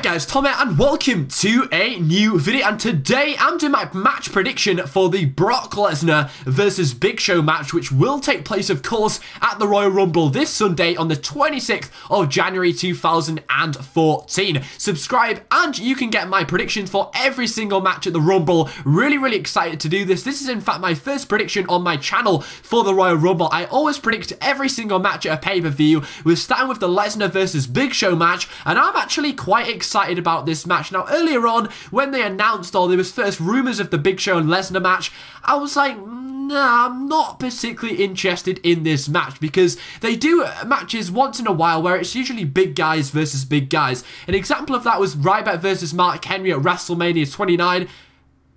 Guys, Tom here and welcome to a new video, and today I'm doing my match prediction for the Brock Lesnar versus Big Show match, which will take place of course at the Royal Rumble this Sunday on the 26th of January 2014. Subscribe and you can get my predictions for every single match at the Rumble. Really excited to do this. This is in fact my first prediction on my channel for the Royal Rumble. I always predict every single match at a pay-per-view. We're starting with the Lesnar versus Big Show match, and I'm actually quite excited about this match. Now, earlier on, when they announced, or there was first rumours of the Big Show and Lesnar match, I was like, nah, I'm not particularly interested in this match, because they do matches once in a while where it's usually big guys versus big guys. An example of that was Ryback versus Mark Henry at WrestleMania 29.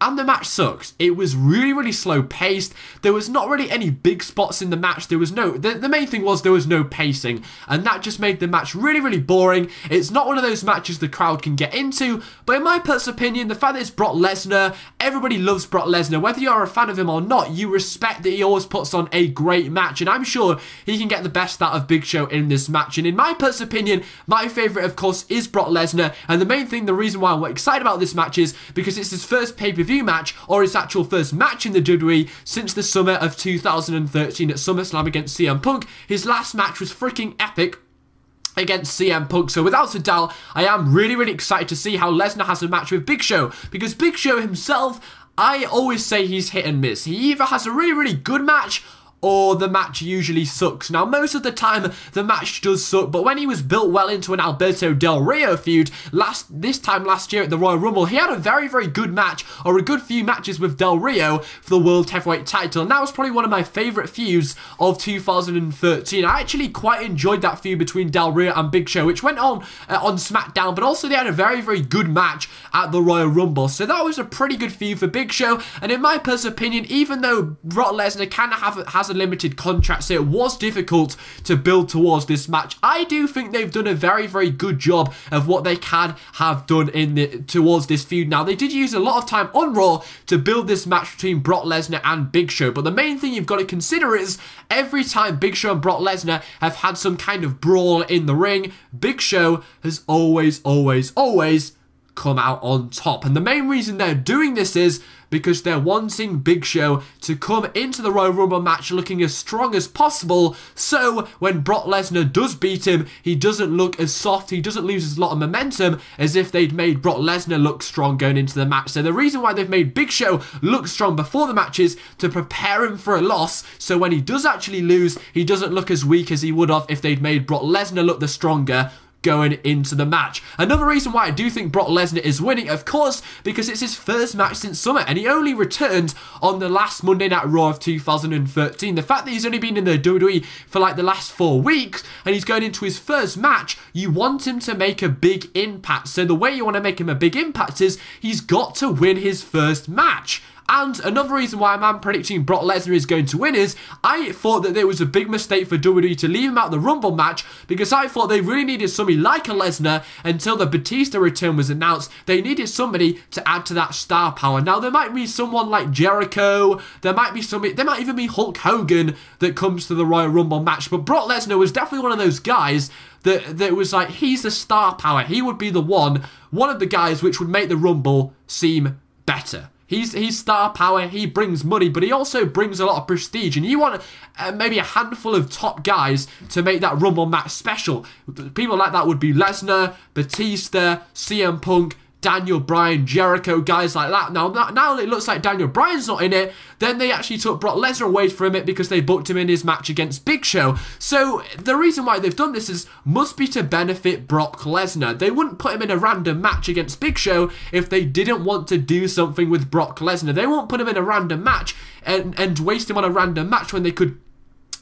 And the match sucks. It was really slow paced. There was not really any big spots in the match. There was no, the main thing was there was no pacing, and that just made the match really boring. It's not one of those matches the crowd can get into, but in my personal opinion, the fact that it's Brock Lesnar, everybody loves Brock Lesnar. Whether you're a fan of him or not, you respect that he always puts on a great match, and I'm sure he can get the best out of Big Show in this match. And in my personal opinion, my favourite, of course, is Brock Lesnar, and the main thing, the reason why I'm excited about this match is because it's his first pay-per-view match, or his actual first match in the WWE since the summer of 2013 at SummerSlam against CM Punk. His last match was freaking epic against CM Punk, so without a doubt, I am really excited to see how Lesnar has a match with Big Show, because Big Show himself, I always say he's hit and miss. He either has a really good match, or the match usually sucks. Now, most of the time, the match does suck, but when he was built well into an Alberto Del Rio feud this time last year at the Royal Rumble, he had a very good match, or a good few matches with Del Rio for the World Heavyweight title, and that was probably one of my favourite feuds of 2013. I actually quite enjoyed that feud between Del Rio and Big Show, which went on SmackDown, but also they had a very good match at the Royal Rumble, so that was a pretty good feud for Big Show. And in my personal opinion, even though Brock Lesnar kind of has a limited contract, so it was difficult to build towards this match, I do think they've done a very good job of what they can have done towards this feud. Now, they did use a lot of time on Raw to build this match between Brock Lesnar and Big Show, but the main thing you've got to consider is every time Big Show and Brock Lesnar have had some kind of brawl in the ring, Big Show has always come out on top. And the main reason they're doing this is because they're wanting Big Show to come into the Royal Rumble match looking as strong as possible, so when Brock Lesnar does beat him, he doesn't look as soft, he doesn't lose as lot of momentum as if they'd made Brock Lesnar look strong going into the match. So the reason why they've made Big Show look strong before the match is to prepare him for a loss, so when he does actually lose, he doesn't look as weak as he would have if they'd made Brock Lesnar look the stronger going into the match. Another reason why I do think Brock Lesnar is winning, of course, because it's his first match since summer, and he only returned on the last Monday Night Raw of 2013. The fact that he's only been in the WWE for like the last 4 weeks, and he's going into his first match, you want him to make a big impact. So the way you want to make him a big impact is he's got to win his first match. And another reason why I'm predicting Brock Lesnar is going to win is I thought that there was a big mistake for WWE to leave him out of the Rumble match, because I thought they really needed somebody like a Lesnar until the Batista return was announced. They needed somebody to add to that star power. Now, there might be someone like Jericho, there might even be Hulk Hogan that comes to the Royal Rumble match, but Brock Lesnar was definitely one of those guys that was like, he's the star power. He would be the one of the guys which would make the Rumble seem better. He's star power, he brings money, but he also brings a lot of prestige, and you want maybe a handful of top guys to make that Rumble match special. People like that would be Lesnar, Batista, CM Punk, Daniel Bryan, Jericho, guys like that. Now it looks like Daniel Bryan's not in it. Then they actually took Brock Lesnar away from it because they booked him in his match against Big Show. So the reason why they've done this must be to benefit Brock Lesnar. They wouldn't put him in a random match against Big Show if they didn't want to do something with Brock Lesnar. They won't put him in a random match and waste him on a random match when they could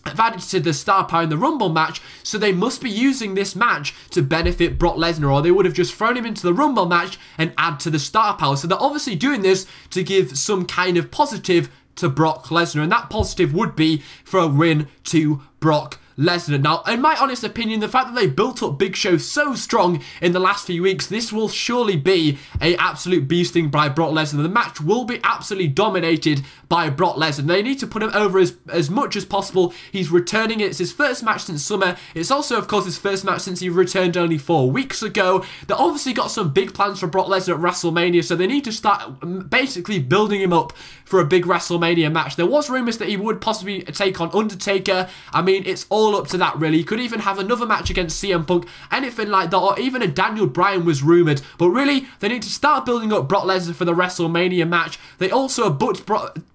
have added to the star power in the Rumble match, so they must be using this match to benefit Brock Lesnar, or they would have just thrown him into the Rumble match and add to the star power. So they're obviously doing this to give some kind of positive to Brock Lesnar, and that positive would be for a win to Brock Lesnar. Now, in my honest opinion, the fact that they built up Big Show so strong in the last few weeks, this will surely be an absolute beasting by Brock Lesnar. The match will be absolutely dominated by Brock Lesnar. They need to put him over as much as possible. He's returning. It's his first match since summer. It's also, of course, his first match since he returned only 4 weeks ago. They obviously got some big plans for Brock Lesnar at WrestleMania, so they need to start basically building him up for a big WrestleMania match. There was rumours that he would possibly take on Undertaker. I mean, it's all up to that, really. He could even have another match against CM Punk, anything like that, or even a Daniel Bryan was rumoured. But really, they need to start building up Brock Lesnar for the WrestleMania match. They also booked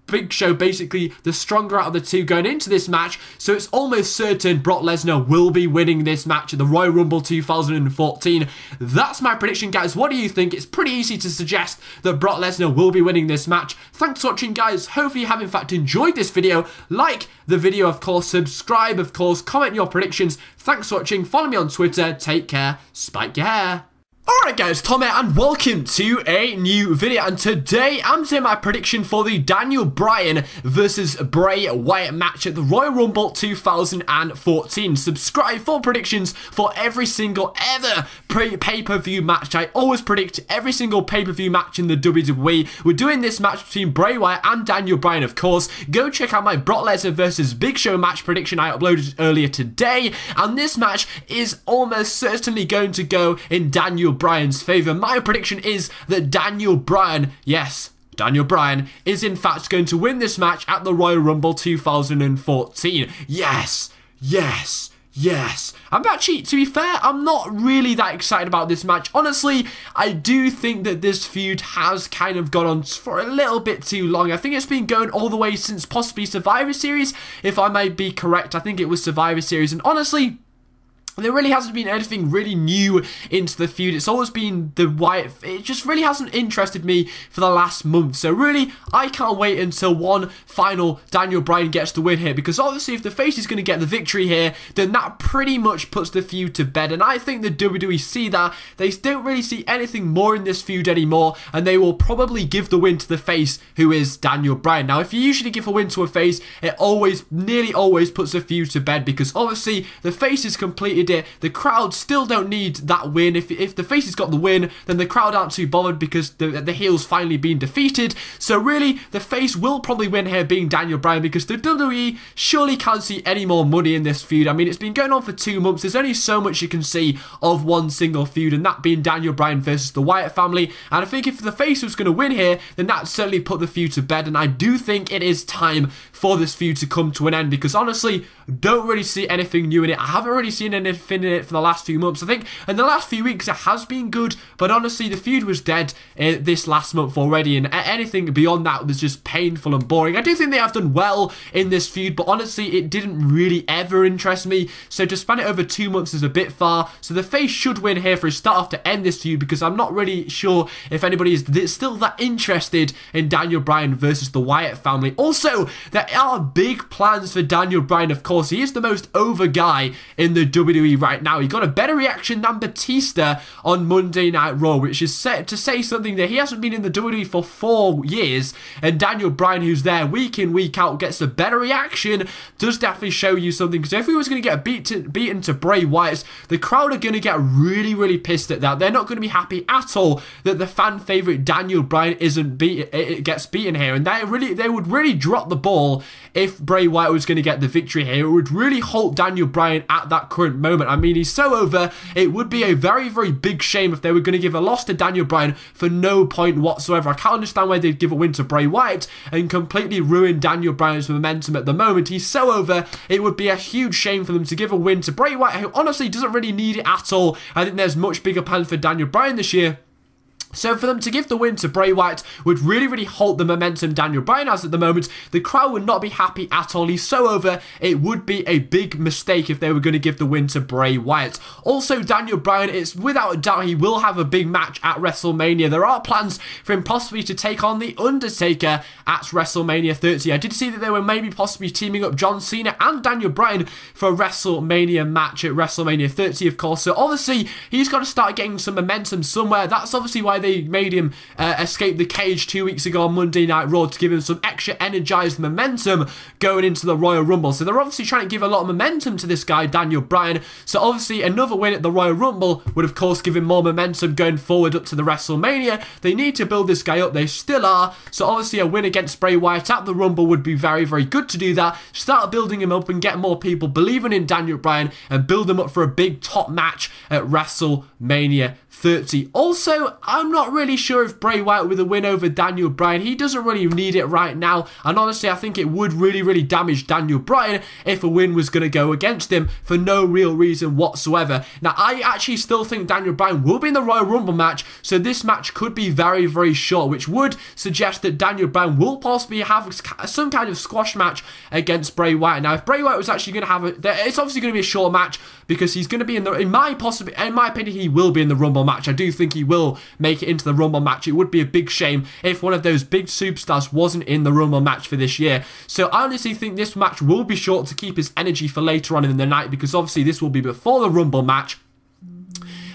Big Show, basically the stronger out of the two going into this match, so it's almost certain Brock Lesnar will be winning this match at the Royal Rumble 2014. That's my prediction, guys. What do you think? It's pretty easy to suggest that Brock Lesnar will be winning this match. Thanks for watching, guys. Hopefully you have in fact enjoyed this video. Like the video, of course, subscribe, of course, comment your predictions. Thanks for watching. Follow me on Twitter. Take care. Spike your hair. Alright guys, Tom here and welcome to a new video, and today I'm doing my prediction for the Daniel Bryan versus Bray Wyatt match at the Royal Rumble 2014. Subscribe for predictions for every single ever pay-per-view match. I always predict every single pay-per-view match in the WWE. We're doing this match between Bray Wyatt and Daniel Bryan, of course. Go check out my Brock Lesnar versus Big Show match prediction I uploaded earlier today, and this match is almost certainly going to go in Daniel Bryan's favour. My prediction is that Daniel Bryan, yes, Daniel Bryan, is in fact going to win this match at the Royal Rumble 2014. Yes, yes, yes. I'm actually, to be fair, I'm not really that excited about this match. Honestly, I do think that this feud has kind of gone on for a little bit too long. I think it's been going all the way since possibly Survivor Series, if I might be correct. I think it was Survivor Series, and honestly, there really hasn't been anything really new into the feud. It's always been the Wyatt. It just really hasn't interested me for the last month. So really, I can't wait until one final Daniel Bryan gets the win here, because obviously if the face is going to get the victory here, then that pretty much puts the feud to bed. And I think the WWE see that. They don't really see anything more in this feud anymore, and they will probably give the win to the face, who is Daniel Bryan. Now, if you usually give a win to a face, it nearly always puts the feud to bed, because obviously the face is completed it. The crowd still don't need that win. If the face has got the win, then the crowd aren't too bothered because the heel's finally been defeated. So really, the face will probably win here, being Daniel Bryan, because the WWE surely can't see any more money in this feud. I mean, it's been going on for 2 months. There's only so much you can see of one single feud, and that being Daniel Bryan versus the Wyatt family. And I think if the face was going to win here, then that certainly put the feud to bed. And I do think it is time for this feud to come to an end, because honestly, don't really see anything new in it. I haven't really seen anything in it for the last few months. I think in the last few weeks it has been good, but honestly the feud was dead this last month already, and anything beyond that was just painful and boring. I do think they have done well in this feud, but honestly it didn't really ever interest me, so to span it over 2 months is a bit far. So the face should win here for a start off to end this feud, because I'm not really sure if anybody is still that interested in Daniel Bryan versus the Wyatt family. Also, there are big plans for Daniel Bryan, of course. He is the most over guy in the WWE right now. He got a better reaction than Batista on Monday Night Raw, which is set to say something that he hasn't been in the WWE for 4 years, and Daniel Bryan, who's there week in, week out, gets a better reaction, does definitely show you something. Because if he was going to get beaten to Bray Wyatt, the crowd are going to get really, really pissed at that. They're not going to be happy at all that the fan favourite Daniel Bryan gets beaten here, and they would really drop the ball if Bray Wyatt was going to get the victory here. It would really halt Daniel Bryan at that current moment. I mean, he's so over, it would be a very, very big shame if they were going to give a loss to Daniel Bryan for no point whatsoever. I can't understand why they'd give a win to Bray Wyatt and completely ruin Daniel Bryan's momentum at the moment. He's so over, it would be a huge shame for them to give a win to Bray Wyatt, who honestly doesn't really need it at all. I think there's much bigger plans for Daniel Bryan this year. So for them to give the win to Bray Wyatt would really, really halt the momentum Daniel Bryan has at the moment. The crowd would not be happy at all. He's so over, it would be a big mistake if they were going to give the win to Bray Wyatt. Also, Daniel Bryan, it's without a doubt he will have a big match at WrestleMania. There are plans for him possibly to take on The Undertaker at WrestleMania 30. I did see that they were maybe possibly teaming up John Cena and Daniel Bryan for a WrestleMania match at WrestleMania 30, of course. So obviously, he's got to start getting some momentum somewhere. That's obviously why they made him escape the cage 2 weeks ago on Monday Night Raw to give him some extra energized momentum going into the Royal Rumble. So they're obviously trying to give a lot of momentum to this guy, Daniel Bryan. So obviously another win at the Royal Rumble would of course give him more momentum going forward up to the WrestleMania. They need to build this guy up. They still are. So obviously a win against Bray Wyatt at the Rumble would be very, very good to do that. Start building him up and get more people believing in Daniel Bryan and build him up for a big top match at WrestleMania 30. Also, I'm not really sure if Bray Wyatt with a win over Daniel Bryan, he doesn't really need it right now, and honestly I think it would really damage Daniel Bryan if a win was going to go against him for no real reason whatsoever. Now I actually still think Daniel Bryan will be in the Royal Rumble match, so this match could be very, very short, which would suggest that Daniel Bryan will possibly have some kind of squash match against Bray Wyatt. Now if Bray Wyatt was actually going to have it's obviously going to be a short match because he's going to be in the, in my opinion, he will be in the Rumble match. I do think he will make it into the Rumble match. It would be a big shame if one of those big superstars wasn't in the Rumble match for this year. So I honestly think this match will be short to keep his energy for later on in the night, because obviously this will be before the Rumble match.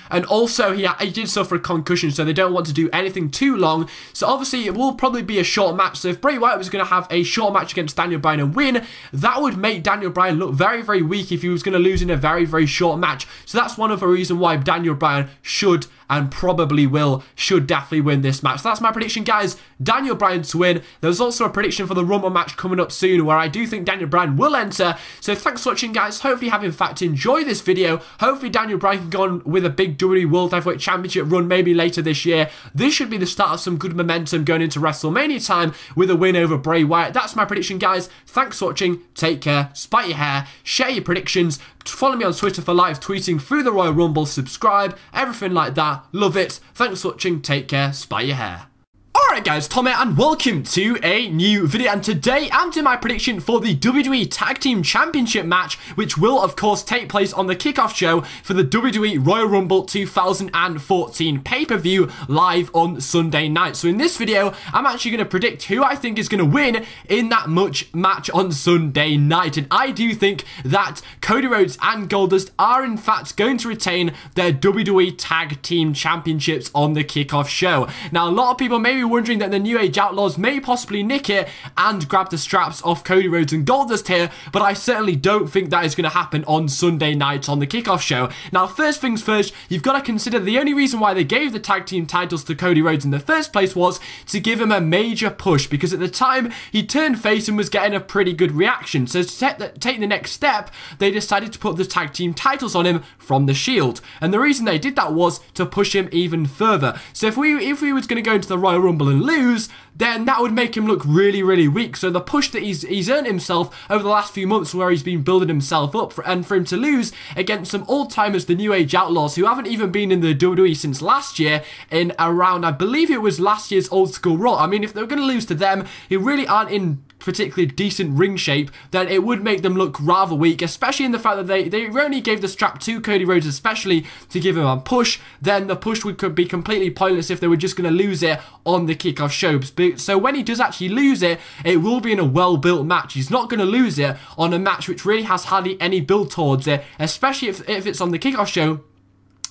And also, he did suffer a concussion, so they don't want to do anything too long. So obviously, it will probably be a short match. So if Bray Wyatt was going to have a short match against Daniel Bryan and win, that would make Daniel Bryan look very, very weak if he was going to lose in a very, very short match. So that's one of the reasons why Daniel Bryan should and probably should definitely win this match. So that's my prediction, guys. Daniel Bryan to win. There's also a prediction for the Rumble match coming up soon where I do think Daniel Bryan will enter. So thanks for watching, guys. Hopefully you have, in fact, enjoyed this video. Hopefully Daniel Bryan can go on with a big WWE World Heavyweight Championship run maybe later this year. This should be the start of some good momentum going into WrestleMania time with a win over Bray Wyatt. That's my prediction, guys. Thanks for watching. Take care. Spite your hair. Share your predictions. Follow me on Twitter for live tweeting through the Royal Rumble. Subscribe. Everything like that. Love it. Thanks for watching. Take care. Spite your hair. Alright guys, Tom here and welcome to a new video, and today I'm doing my prediction for the WWE Tag Team Championship match, which will of course take place on the kickoff show for the WWE Royal Rumble 2014 pay-per-view live on Sunday night. So in this video, I'm actually going to predict who I think is going to win in that match on Sunday night, and I do think that Cody Rhodes and Goldust are in fact going to retain their WWE Tag Team Championships on the kickoff show. Now a lot of people may be wondering that the New Age Outlaws may possibly nick it and grab the straps off Cody Rhodes and Goldust here, but I certainly don't think that is going to happen on Sunday night on the kickoff show. Now, first things first, you've got to consider the only reason why they gave the tag team titles to Cody Rhodes in the first place was to give him a major push, because at the time he turned face and was getting a pretty good reaction. So to take the next step, they decided to put the tag team titles on him from the Shield, and the reason they did that was to push him even further. So if we was going to go into the Royal Rumble and lose, then that would make him look really, really weak. So the push that he's earned himself over the last few months, where he's been building himself up, and for him to lose against some old-timers, the New Age Outlaws, who haven't even been in the WWE since last year, in around, I believe it was last year's Old School Raw. I mean, if they're going to lose to them, who really aren't in particularly decent ring shape, then it would make them look rather weak, especially in the fact that they only gave the strap to Cody Rhodes especially to give him a push. Then the push could be completely pointless if they were just going to lose it on the kickoff show. So when he does actually lose it, it will be in a well-built match. He's not going to lose it on a match which really has hardly any build towards it, especially if it's on the kickoff show,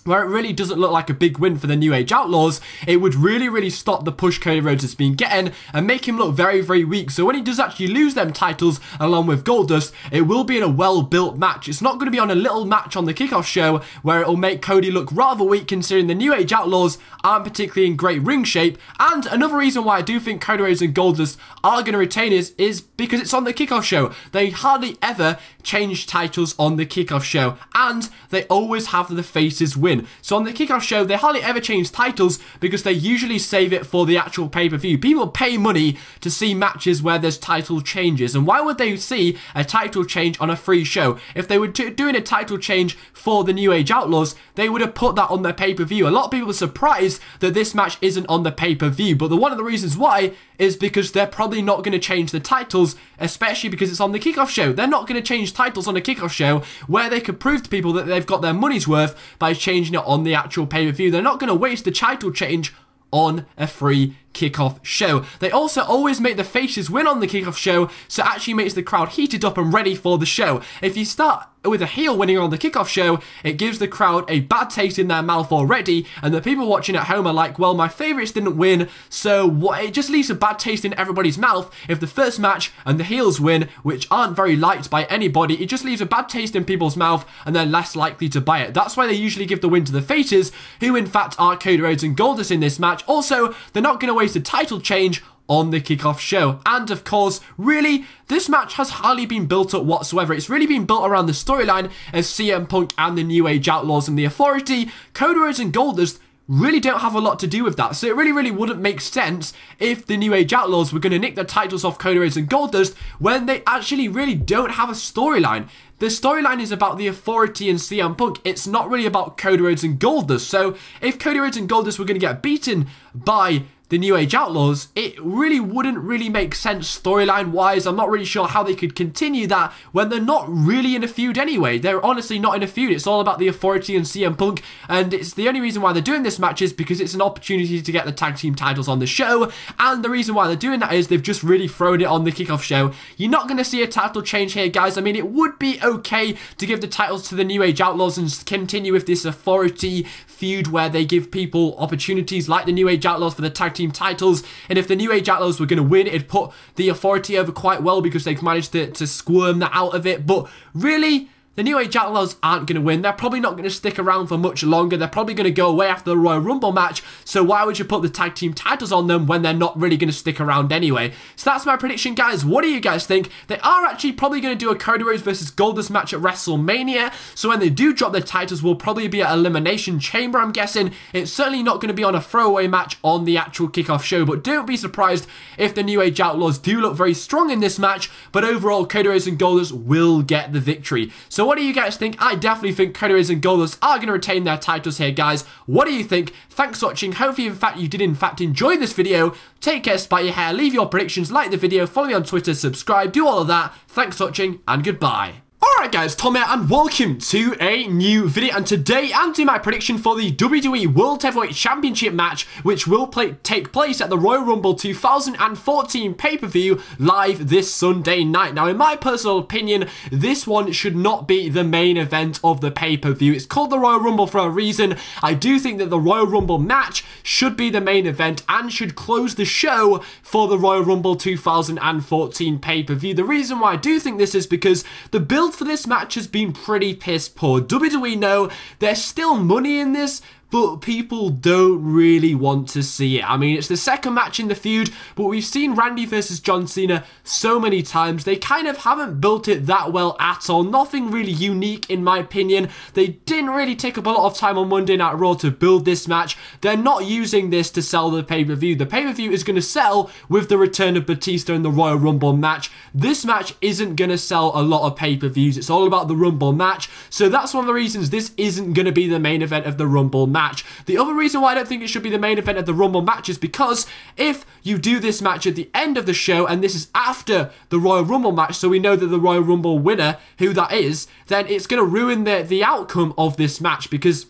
where it really doesn't look like a big win for the New Age Outlaws. It would really stop the push Cody Rhodes has been getting and make him look very, very weak. So when he does actually lose them titles along with Goldust, it will be in a well-built match. It's not going to be on a little match on the kickoff show where it will make Cody look rather weak, considering the New Age Outlaws aren't particularly in great ring shape. And another reason why I do think Cody Rhodes and Goldust are going to retain is because it's on the kickoff show. They hardly ever change titles on the kickoff show, and they always have the faces win. So on the kickoff show, they hardly ever change titles because they usually save it for the actual pay-per-view. People pay money to see matches where there's title changes, and why would they see a title change on a free show? If they were doing a title change for the New Age Outlaws, they would have put that on their pay-per-view. A lot of people are surprised that this match isn't on the pay-per-view, but one of the reasons why is because they're probably not going to change the titles, especially because it's on the kickoff show. They're not going to change titles on a kickoff show where they could prove to people that they've got their money's worth by changing it on the actual pay-per-view. They're not going to waste the title change on a free kickoff show. They also always make the faces win on the kickoff show, so it actually makes the crowd heated up and ready for the show. If you start with a heel winning on the kickoff show, it gives the crowd a bad taste in their mouth already, and the people watching at home are like, well, my favorites didn't win, so what? It just leaves a bad taste in everybody's mouth. If the first match and the heels win, which aren't very liked by anybody, it just leaves a bad taste in people's mouth, and they're less likely to buy it. That's why they usually give the win to the faces, who in fact are Cody Rhodes and Goldust in this match. Also, they're not going to waste a title change on the kickoff show. And of course, really, this match has hardly been built up whatsoever. It's really been built around the storyline of CM Punk and the New Age Outlaws and the Authority. Cody Rhodes and Goldust really don't have a lot to do with that. So it really wouldn't make sense if the New Age Outlaws were going to nick the titles off Cody Rhodes and Goldust when they actually really don't have a storyline. The storyline is about the Authority and CM Punk. It's not really about Cody Rhodes and Goldust. So if Cody Rhodes and Goldust were going to get beaten by the New Age Outlaws, it really wouldn't really make sense storyline wise. I'm not really sure how they could continue that when they're not really in a feud anyway. They're honestly not in a feud. It's all about the Authority and CM Punk, and it's the only reason why they're doing this match is because it's an opportunity to get the tag team titles on the show, and the reason why they're doing that is they've just really thrown it on the kickoff show. You're not going to see a title change here, guys. I mean, it would be okay to give the titles to the New Age Outlaws and continue with this Authority feud where they give people opportunities like the New Age Outlaws for the tag team titles, and if the New Age Outlaws were going to win, it'd put the Authority over quite well because they've managed to squirm that out of it. But really, the New Age Outlaws aren't going to win. They're probably not going to stick around for much longer. They're probably going to go away after the Royal Rumble match, so why would you put the tag team titles on them when they're not really going to stick around anyway? So that's my prediction, guys. What do you guys think? They are actually probably going to do a Cody Rhodes versus Goldust match at WrestleMania, so when they do drop their titles, will probably be at Elimination Chamber, I'm guessing. It's certainly not going to be on a throwaway match on the actual kickoff show, but don't be surprised if the New Age Outlaws do look very strong in this match, but overall, Cody Rhodes and Goldust will get the victory. So what do you guys think? I definitely think Cody Rhodes and Goldust are going to retain their titles here, guys. What do you think? Thanks for watching. Hopefully, you did enjoy this video. Take care, spite your hair, leave your predictions, like the video, follow me on Twitter, subscribe, do all of that. Thanks for watching, and goodbye. Alright guys, Tom here, and welcome to a new video, and today I'm doing my prediction for the WWE World Heavyweight Championship match, which will take place at the Royal Rumble 2014 pay-per-view live this Sunday night. Now, in my personal opinion, this one should not be the main event of the pay-per-view. It's called the Royal Rumble for a reason. I do think that the Royal Rumble match should be the main event and should close the show for the Royal Rumble 2014 pay-per-view. The reason why I do think this is because the build for this match has been pretty piss poor. WWE know there's still money in this, but people don't really want to see it. I mean, it's the second match in the feud, but we've seen Randy versus John Cena so many times. They kind of haven't built it that well at all. Nothing really unique, in my opinion. They didn't really take up a lot of time on Monday Night Raw to build this match. They're not using this to sell the pay-per-view. The pay-per-view is going to sell with the return of Batista in the Royal Rumble match. This match isn't going to sell a lot of pay-per-views. It's all about the Rumble match. So that's one of the reasons this isn't going to be the main event of the Rumble match. The other reason why I don't think it should be the main event of the Rumble match is because if you do this match at the end of the show, and this is after the Royal Rumble match, so we know that the Royal Rumble winner, who that is, then it's going to ruin the outcome of this match, because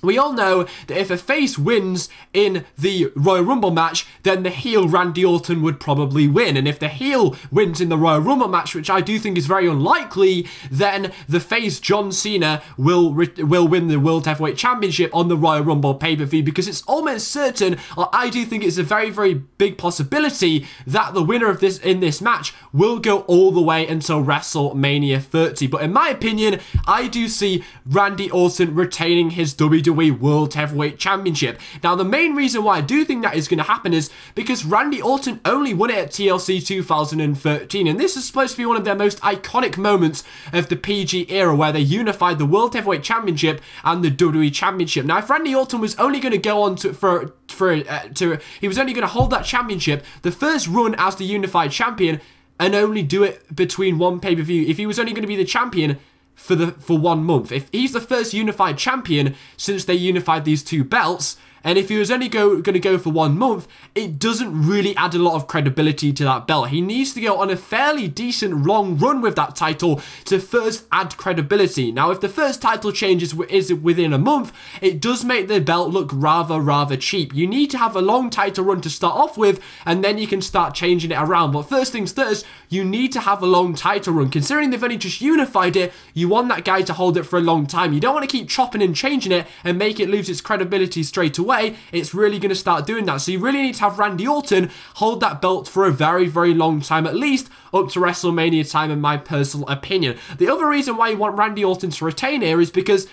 we all know that if a face wins in the Royal Rumble match, then the heel Randy Orton would probably win. And if the heel wins in the Royal Rumble match, which I do think is very unlikely, then the face John Cena will win the World Heavyweight Championship on the Royal Rumble pay-per-view, because it's almost certain, or I do think it's a very big possibility that the winner of this match will go all the way until WrestleMania 30. But in my opinion, I do see Randy Orton retaining his WWE World Heavyweight Championship. Now, the main reason why I do think that is going to happen is because Randy Orton only won it at TLC 2013, and this is supposed to be one of their most iconic moments of the PG era, where they unified the World Heavyweight Championship and the WWE Championship. Now, if Randy Orton was only going to go on he was only going to hold that championship the first run as the unified champion and only do it between one pay-per-view, if he was only going to be the champion for 1 month. If he's the first unified champion since they unified these two belts, And if he was only going to go for 1 month, it doesn't really add a lot of credibility to that belt. He needs to go on a fairly decent long run with that title to first add credibility. Now, if the first title change is within a month, it does make the belt look rather cheap. You need to have a long title run to start off with, and then you can start changing it around. But first things first, you need to have a long title run. Considering they've only just unified it, you want that guy to hold it for a long time. You don't want to keep chopping and changing it and make it lose its credibility straight away. It's really going to start doing that. So you really need to have Randy Orton hold that belt for a very long time, at least up to WrestleMania time, in my personal opinion. The other reason why you want Randy Orton to retain here is because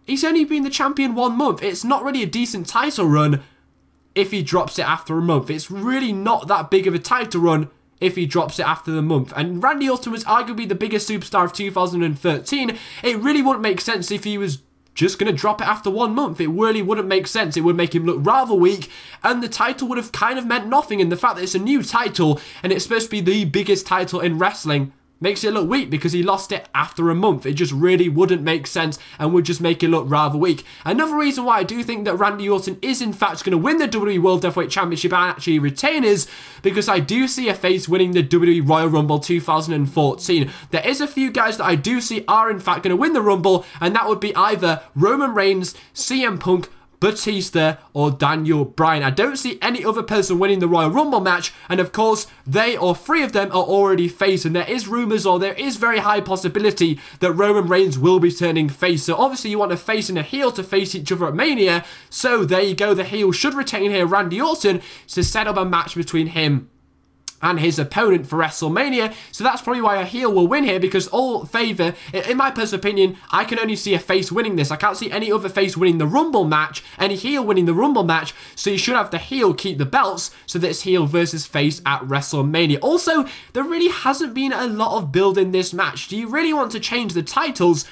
he's only been the champion 1 month. It's not really a decent title run if he drops it after a month. It's really not that big of a title run if he drops it after the month. And Randy Orton was arguably the biggest superstar of 2013. It really wouldn't make sense if he was just going to drop it after 1 month. It really wouldn't make sense. It would make him look rather weak, and the title would have kind of meant nothing. And the fact that it's a new title and it's supposed to be the biggest title in wrestling makes it look weak because he lost it after a month. It just really wouldn't make sense and would just make it look rather weak. Another reason why I do think that Randy Orton is in fact going to win the WWE World Heavyweight Championship and actually retain is because I do see a face winning the WWE Royal Rumble 2014. There is a few guys that I do see are in fact going to win the Rumble, and that would be either Roman Reigns, CM Punk, Batista, or Daniel Bryan. I don't see any other person winning the Royal Rumble match, and of course, they or 3 of them are already face, and there is rumors, or there is very high possibility that Roman Reigns will be turning face. So obviously you want a face and a heel to face each other at Mania, so there you go. The heel should retain here Randy Orton to set up a match between him and his opponent for WrestleMania. So that's probably why a heel will win here, because all favor, in my personal opinion, I can only see a face winning this. I can't see any other face winning the Rumble match, any heel winning the Rumble match, so you should have the heel keep the belts, so that it's heel versus face at WrestleMania. Also, there really hasn't been a lot of build in this match. Do you really want to change the titles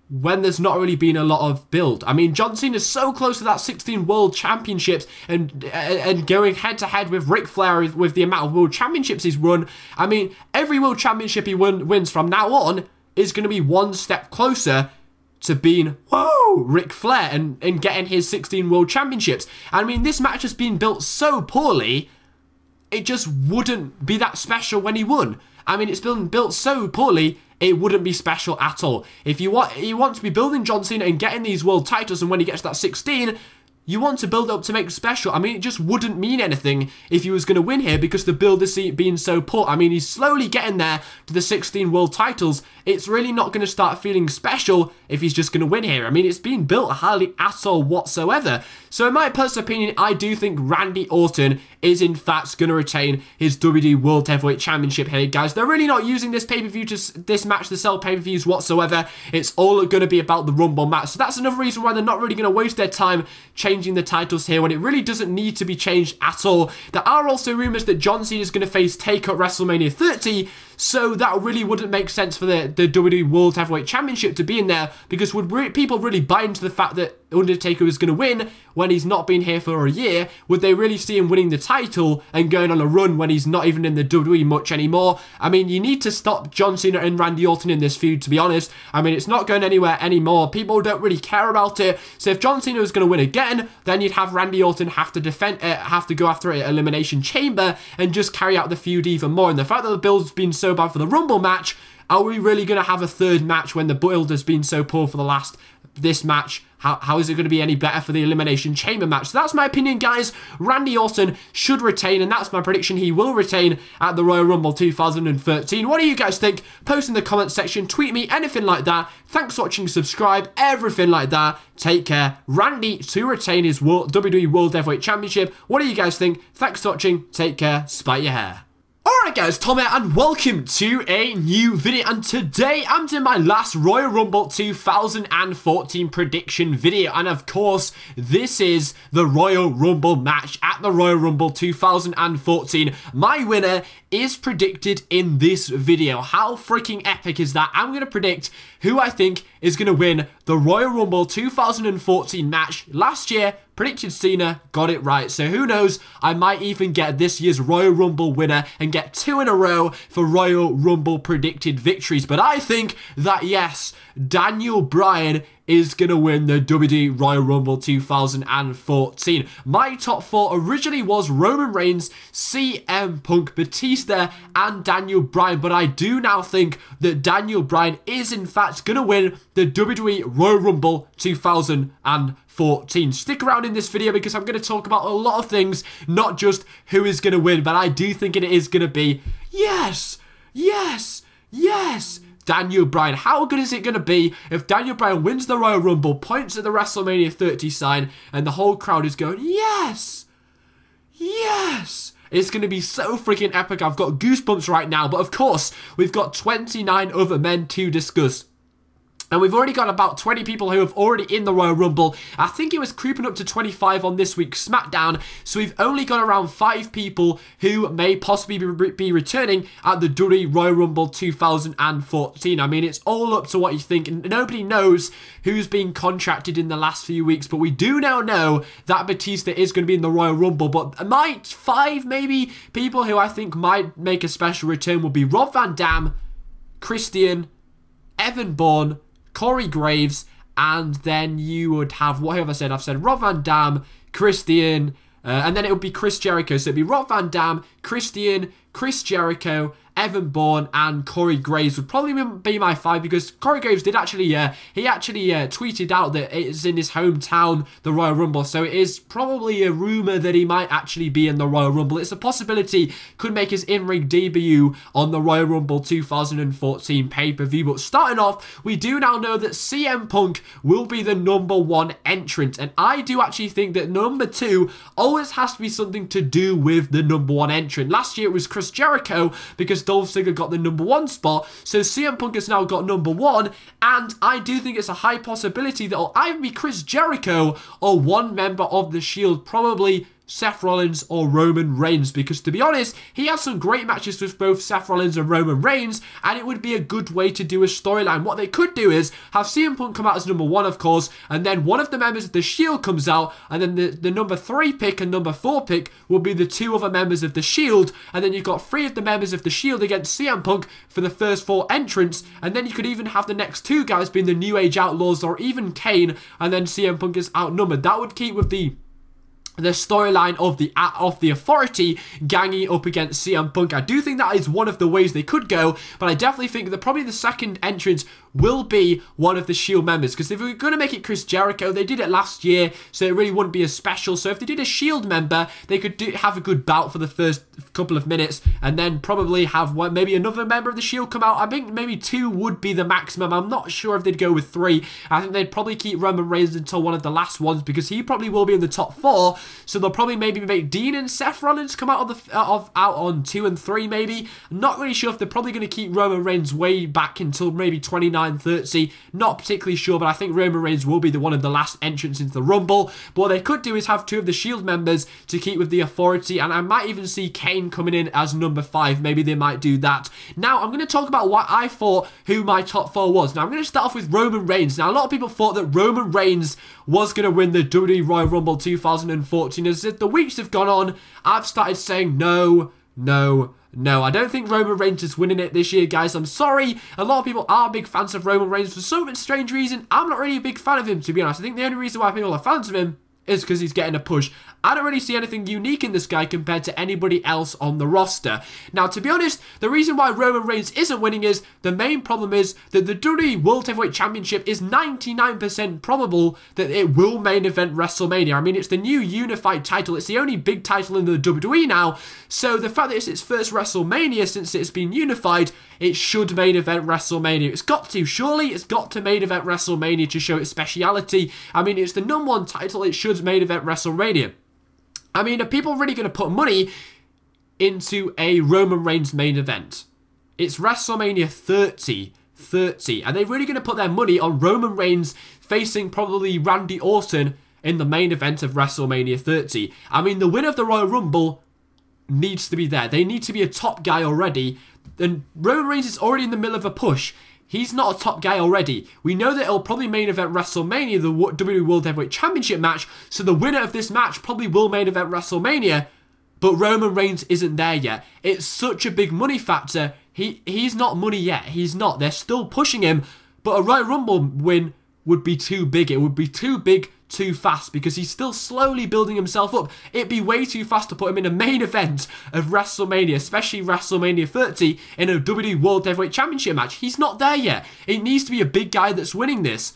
when there's not really been a lot of build? I mean, John Cena is so close to that 16 World Championships and going head-to-head with Ric Flair with the amount of World Championships he's won. I mean, every World Championship he wins from now on is going to be one step closer to being, whoa, Ric Flair and getting his 16 World Championships. I mean, this match has been built so poorly, it just wouldn't be that special when he won. I mean, it's been built so poorly, it wouldn't be special at all. If you want to be building John Cena and getting these world titles, and when he gets to that 16, you want to build up to make special. I mean, it just wouldn't mean anything if he was going to win here because the build is being so poor. I mean, he's slowly getting there to the 16 world titles. It's really not going to start feeling special if he's just going to win here. I mean, it's been built hardly at all whatsoever. So in my personal opinion, I do think Randy Orton is in fact going to retain his WWE World Heavyweight Championship here, guys. They're really not using this pay-per-view this match to sell pay-per-views whatsoever. It's all going to be about the Rumble match. So that's another reason why they're not really going to waste their time changing the titles here when it really doesn't need to be changed at all. There are also rumors that John Cena is going to face Taker at WrestleMania 30, so that really wouldn't make sense for the WWE World Heavyweight Championship to be in there, because would people really buy into the fact that Undertaker is going to win when he's not been here for a year? Would they really see him winning the title and going on a run when he's not even in the WWE much anymore? I mean, you need to stop John Cena and Randy Orton in this feud, to be honest. I mean, it's not going anywhere anymore. People don't really care about it. So if John Cena was going to win again, then you'd have Randy Orton have to go after it at Elimination Chamber and just carry out the feud even more. And the fact that the build's been so bad for the Rumble match, are we really going to have a third match when the build has been so poor for this match? How is it going to be any better for the Elimination Chamber match? So that's my opinion, guys. Randy Orton should retain, and that's my prediction. He will retain at the Royal Rumble 2013. What do you guys think? Post in the comment section, tweet me, anything like that. Thanks for watching, subscribe, everything like that. Take care. Randy to retain his WWE World Heavyweight Championship. What do you guys think? Thanks for watching. Take care. Spite your hair. Alright guys, Tom here and welcome to a new video, and today I'm doing my last Royal Rumble 2014 prediction video, and of course this is the Royal Rumble match at the Royal Rumble 2014. My winner is predicted in this video. How freaking epic is that? I'm going to predict who I think is going to win the Royal Rumble 2014 match. Last year, predicted Cena, got it right. So who knows, I might even get this year's Royal Rumble winner and get 2 in a row for Royal Rumble predicted victories. But I think that, yes, Daniel Bryan is going to win the WWE Royal Rumble 2014. My top 4 originally was Roman Reigns, CM Punk, Batista, and Daniel Bryan, but I do now think that Daniel Bryan is in fact going to win the WWE Royal Rumble 2014. Stick around in this video because I'm going to talk about a lot of things, not just who is going to win, but I do think it is going to be, yes, Daniel Bryan. How good is it going to be if Daniel Bryan wins the Royal Rumble, points at the WrestleMania 30 sign, and the whole crowd is going, yes! It's going to be so freaking epic. I've got goosebumps right now. But of course, we've got 29 other men to discuss. And we've already got about 20 people who have already in the Royal Rumble. I think it was creeping up to 25 on this week's SmackDown. So we've only got around 5 people who may possibly be returning at the WWE Royal Rumble 2014. I mean, it's all up to what you think. And nobody knows who's been contracted in the last few weeks. But we do now know that Batista is going to be in the Royal Rumble. But 5 maybe people who I think might make a special return will be Rob Van Dam, Christian, Evan Bourne, Corey Graves, and then you would have, what have I said? I've said Rob Van Dam, Christian, and then it would be Chris Jericho. So it'd be Rob Van Dam, Christian, Chris Jericho, Evan Bourne, and Corey Graves would probably be my 5 because Corey Graves did actually, tweeted out that it's in his hometown, the Royal Rumble. So it is probably a rumor that he might actually be in the Royal Rumble. It's a possibility, could make his in-ring debut on the Royal Rumble 2014 pay-per-view. But starting off, we do now know that CM Punk will be the #1 entrant. And I do actually think that number 2 always has to be something to do with the #1 entrant. Last year it was Chris Jericho because Dolph Ziggler got the #1 spot, so CM Punk has now got #1, and I do think it's a high possibility that it'll either be Chris Jericho or one member of the Shield, probably Seth Rollins or Roman Reigns, because to be honest, he has some great matches with both Seth Rollins and Roman Reigns, and it would be a good way to do a storyline. What they could do is have CM Punk come out as #1, of course, and then one of the members of the Shield comes out, and then the number 3 pick and number 4 pick will be the 2 other members of the Shield, and then you've got 3 of the members of the Shield against CM Punk for the first 4 entrants, and then you could even have the next 2 guys being the New Age Outlaws or even Kane, and then CM Punk is outnumbered. That would keep with the storyline of the Authority ganging up against CM Punk. I do think that is one of the ways they could go, but I definitely think that probably the second entrance will be one of the Shield members, because if we're going to make it Chris Jericho, they did it last year, so it really wouldn't be as special. So if they did a Shield member, they could have a good bout for the first couple of minutes, and then probably have maybe another member of the Shield come out. I think maybe 2 would be the maximum. I'm not sure if they'd go with 3. I think they'd probably keep Roman Reigns until one of the last ones, because he probably will be in the top 4. So they'll probably maybe make Dean and Seth Rollins come out out on 2 and 3 maybe. I'm not really sure if they're probably going to keep Roman Reigns way back until maybe 29, 30. Not particularly sure, but I think Roman Reigns will be one of the last entrants into the Rumble. But what they could do is have 2 of the Shield members to keep with the Authority, and I might even see Kane coming in as number 5. Maybe they might do that. Now, I'm going to talk about what I thought who my top 4 was. Now, I'm going to start off with Roman Reigns. Now, a lot of people thought that Roman Reigns was going to win the WWE Royal Rumble 2014. As the weeks have gone on, I've started saying no. I don't think Roman Reigns is winning it this year, guys. I'm sorry. A lot of people are big fans of Roman Reigns. For some strange reason, I'm not really a big fan of him, to be honest. I think the only reason why people are fans of him is because he's getting a push. I don't really see anything unique in this guy compared to anybody else on the roster. Now, to be honest, the reason why Roman Reigns isn't winning is the main problem is that the WWE World Heavyweight Championship is 99% probable that it will main event WrestleMania. I mean, it's the new unified title. It's the only big title in the WWE now. So the fact that it's its first WrestleMania since it's been unified, it should main event WrestleMania. It's got to, surely it's got to main event WrestleMania to show its speciality. I mean, it's the #1 title. It should main event WrestleMania. I mean, are people really going to put money into a Roman Reigns main event? It's WrestleMania 30. Are they really going to put their money on Roman Reigns facing probably Randy Orton in the main event of WrestleMania 30? I mean, the winner of the Royal Rumble needs to be there. They need to be a top guy already. And Roman Reigns is already in the middle of a push. He's not a top guy already. We know that it'll probably main event WrestleMania, the WWE World Heavyweight Championship match, so the winner of this match probably will main event WrestleMania, but Roman Reigns isn't there yet. It's such a big money factor. He's not money yet. He's not. They're still pushing him, but a Royal Rumble win would be too big. It would be too big too fast because he's still slowly building himself up. It'd be way too fast to put him in a main event of WrestleMania, especially WrestleMania 30 in a WWE World Heavyweight Championship match. He's not there yet. It needs to be a big guy that's winning this.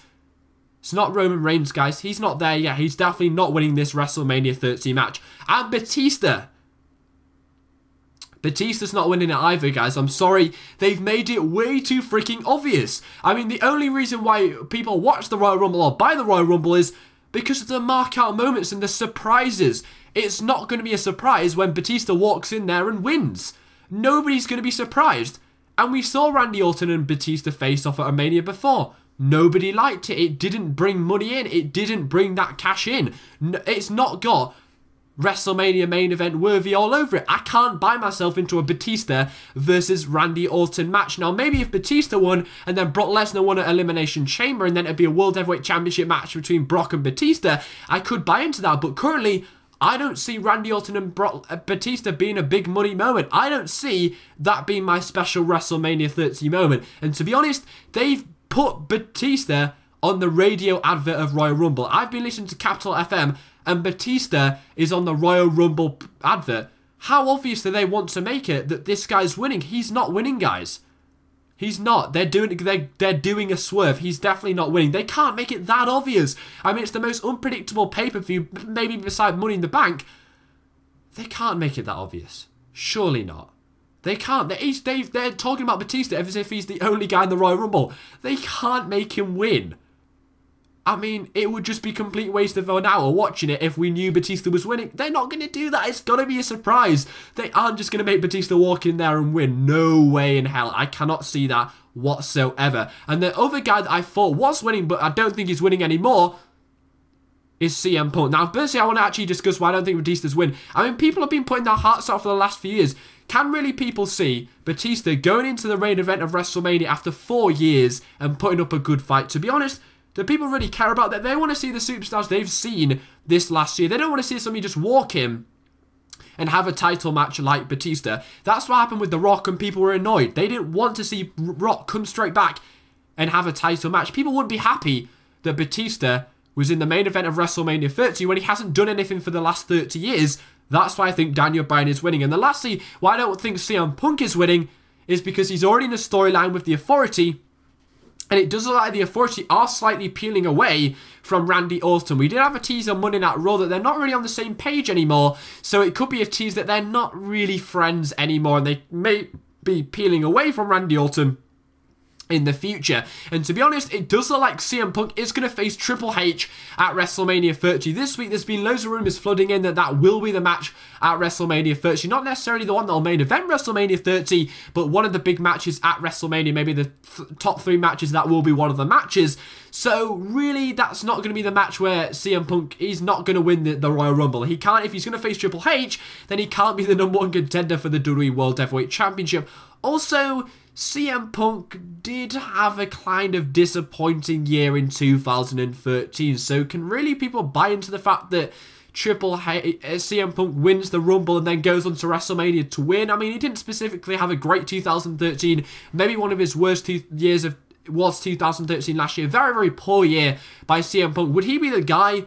It's not Roman Reigns, guys. He's not there yet. He's definitely not winning this WrestleMania 30 match. And Batista. Batista's not winning it either, guys. I'm sorry. They've made it way too freaking obvious. I mean, the only reason why people watch the Royal Rumble or buy the Royal Rumble is because of the mark-out moments and the surprises. It's not going to be a surprise when Batista walks in there and wins. Nobody's going to be surprised. And we saw Randy Orton and Batista face off at a Mania before. Nobody liked it. It didn't bring money in. It didn't bring that cash in. It's not got WrestleMania main event worthy all over it. I can't buy myself into a Batista versus Randy Orton match. Now, maybe if Batista won and then Brock Lesnar won at Elimination Chamber and then it'd be a World Heavyweight Championship match between Brock and Batista, I could buy into that. But currently, I don't see Randy Orton and Batista being a big money moment. I don't see that being my special WrestleMania 30 moment. And to be honest, they've put Batista on the radio advert of Royal Rumble. I've been listening to Capital FM and Batista is on the Royal Rumble advert. How obvious do they want to make it that this guy's winning? He's not winning, guys. He's not. They're doing a swerve. He's definitely not winning. They can't make it that obvious. I mean, it's the most unpredictable pay-per-view, maybe beside Money in the Bank. They can't make it that obvious. Surely not. They can't. They're talking about Batista as if he's the only guy in the Royal Rumble. They can't make him win. I mean, it would just be complete waste of an hour watching it if we knew Batista was winning. They're not going to do that. It's got to be a surprise. They aren't just going to make Batista walk in there and win. No way in hell. I cannot see that whatsoever. And the other guy that I thought was winning, but I don't think he's winning anymore, is CM Punk. Now, firstly, I want to actually discuss why I don't think Batista's win. I mean, people have been putting their hearts out for the last few years. Can really people see Batista going into the main event of WrestleMania after 4 years and putting up a good fight? To be honest, do people really care about that? They want to see the superstars they've seen this last year. They don't want to see somebody just walk in and have a title match like Batista. That's what happened with The Rock and people were annoyed. They didn't want to see Rock come straight back and have a title match. People wouldn't be happy that Batista was in the main event of WrestleMania 30 when he hasn't done anything for the last 30 years. That's why I think Daniel Bryan is winning. And the lastly, why I don't think CM Punk is winning is because he's already in a storyline with the Authority. And it does look like the Authority are slightly peeling away from Randy Orton. We did have a tease on Monday Night Raw that they're not really on the same page anymore. So it could be a tease that they're not really friends anymore. And they may be peeling away from Randy Orton in the future. And to be honest, it does look like CM Punk is going to face Triple H at WrestleMania 30. This week, there's been loads of rumors flooding in that that will be the match at WrestleMania 30. Not necessarily the one that will main event WrestleMania 30, but one of the big matches at WrestleMania, maybe the top 3 matches, that will be one of the matches. So really, that's not going to be the match where CM Punk is not going to win the Royal Rumble. He can't, if he's going to face Triple H, then he can't be the #1 contender for the WWE World Heavyweight Championship. Also, CM Punk did have a kind of disappointing year in 2013, so can really people buy into the fact that CM Punk wins the Rumble and then goes on to WrestleMania to win? I mean, he didn't specifically have a great 2013, maybe one of his worst years was 2013 last year. Very, very poor year by CM Punk. Would he be the guy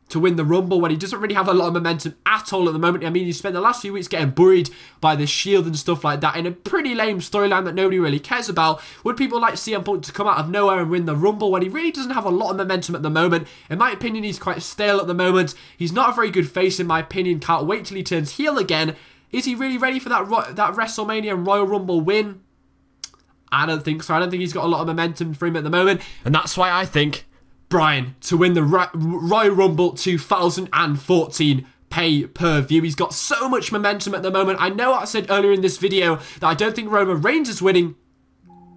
to win the Rumble when he doesn't really have a lot of momentum at all at the moment? I mean, he spent the last few weeks getting buried by the Shield and stuff like that in a pretty lame storyline that nobody really cares about. Would people like CM Punk to come out of nowhere and win the Rumble when he really doesn't have a lot of momentum at the moment? In my opinion, he's quite stale at the moment. He's not a very good face in my opinion. Can't wait till he turns heel again. Is he really ready for that WrestleMania and Royal Rumble win? I don't think so. I don't think he's got a lot of momentum for him at the moment. And that's why I think Bryan to win the Royal Rumble 2014 pay-per-view. He's got so much momentum at the moment. I know I said earlier in this video that I don't think Roman Reigns is winning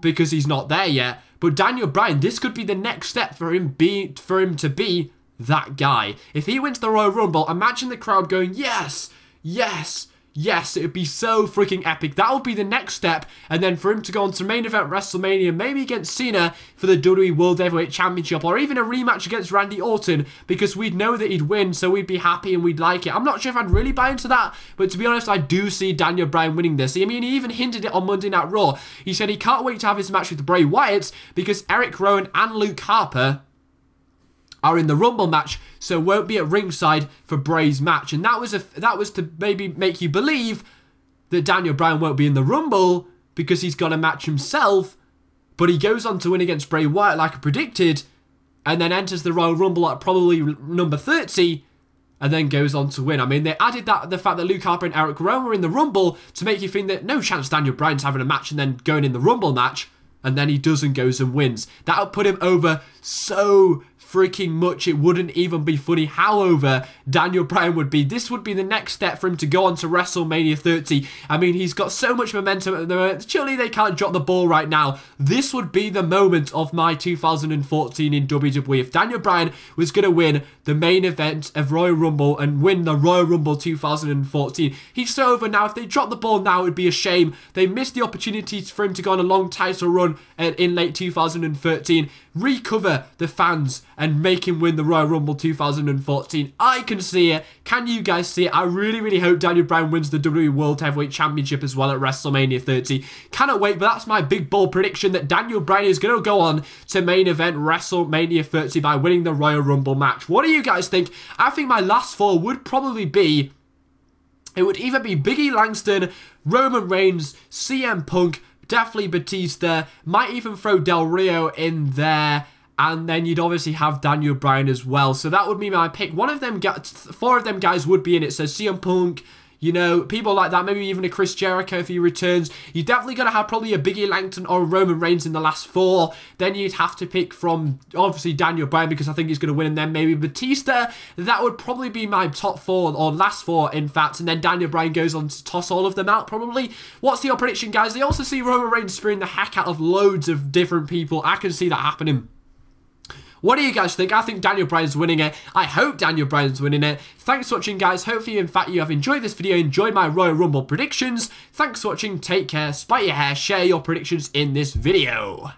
because he's not there yet. But Daniel Bryan, this could be the next step for him to be that guy. If he wins the Royal Rumble, imagine the crowd going, yes, yes, Yes, it would be so freaking epic. That would be the next step. And then for him to go on to main event WrestleMania, maybe against Cena for the WWE World Heavyweight Championship, or even a rematch against Randy Orton, because we'd know that he'd win, so we'd be happy and we'd like it. I'm not sure if I'd really buy into that, but to be honest, I do see Daniel Bryan winning this. I mean, he even hinted it on Monday Night Raw. He said he can't wait to have his match with Bray Wyatt because Eric Rowan and Luke Harper are in the Rumble match, so won't be at ringside for Bray's match. And that was to maybe make you believe that Daniel Bryan won't be in the Rumble because he's got a match himself, but he goes on to win against Bray Wyatt like I predicted, and then enters the Royal Rumble at probably number 30, and then goes on to win. I mean, they added the fact that Luke Harper and Eric Rowan were in the Rumble to make you think that no chance Daniel Bryan's having a match and then going in the Rumble match, and then he does and goes and wins. That would put him over so freaking much. It wouldn't even be funny how over Daniel Bryan would be. This would be the next step for him to go on to WrestleMania 30. I mean, he's got so much momentum at the moment. Surely they can't drop the ball right now. This would be the moment of my 2014 in WWE. If Daniel Bryan was going to win the main event of Royal Rumble and win the Royal Rumble 2014, he's so over now. If they drop the ball now, it would be a shame. They missed the opportunities for him to go on a long title run in late 2013, recover the fans and make him win the Royal Rumble 2014. I can see it. Can you guys see it? I really, really hope Daniel Bryan wins the WWE World Heavyweight Championship as well at WrestleMania 30. Cannot wait, but that's my big bold prediction that Daniel Bryan is going to go on to main event WrestleMania 30 by winning the Royal Rumble match. What do you guys think? I think my last four would probably be, it would either be Big E Langston, Roman Reigns, CM Punk, definitely Batista, might even throw Del Rio in there, and then you'd obviously have Daniel Bryan as well. So that would be my pick. One of them, four of them guys would be in it. So CM Punk, you know, people like that, maybe even a Chris Jericho if he returns. You're definitely going to have probably a Big E Langston or a Roman Reigns in the last four. Then you'd have to pick from, obviously, Daniel Bryan because I think he's going to win, and then maybe Batista. That would probably be my top four, or last four, in fact, and then Daniel Bryan goes on to toss all of them out, probably. What's your prediction, guys? I also see Roman Reigns spearing the heck out of loads of different people. I can see that happening. What do you guys think? I think Daniel Bryan's winning it. I hope Daniel Bryan's winning it. Thanks for watching, guys. Hopefully, in fact, you have enjoyed this video, enjoyed my Royal Rumble predictions. Thanks for watching. Take care. Spite your hair. Share your predictions in this video.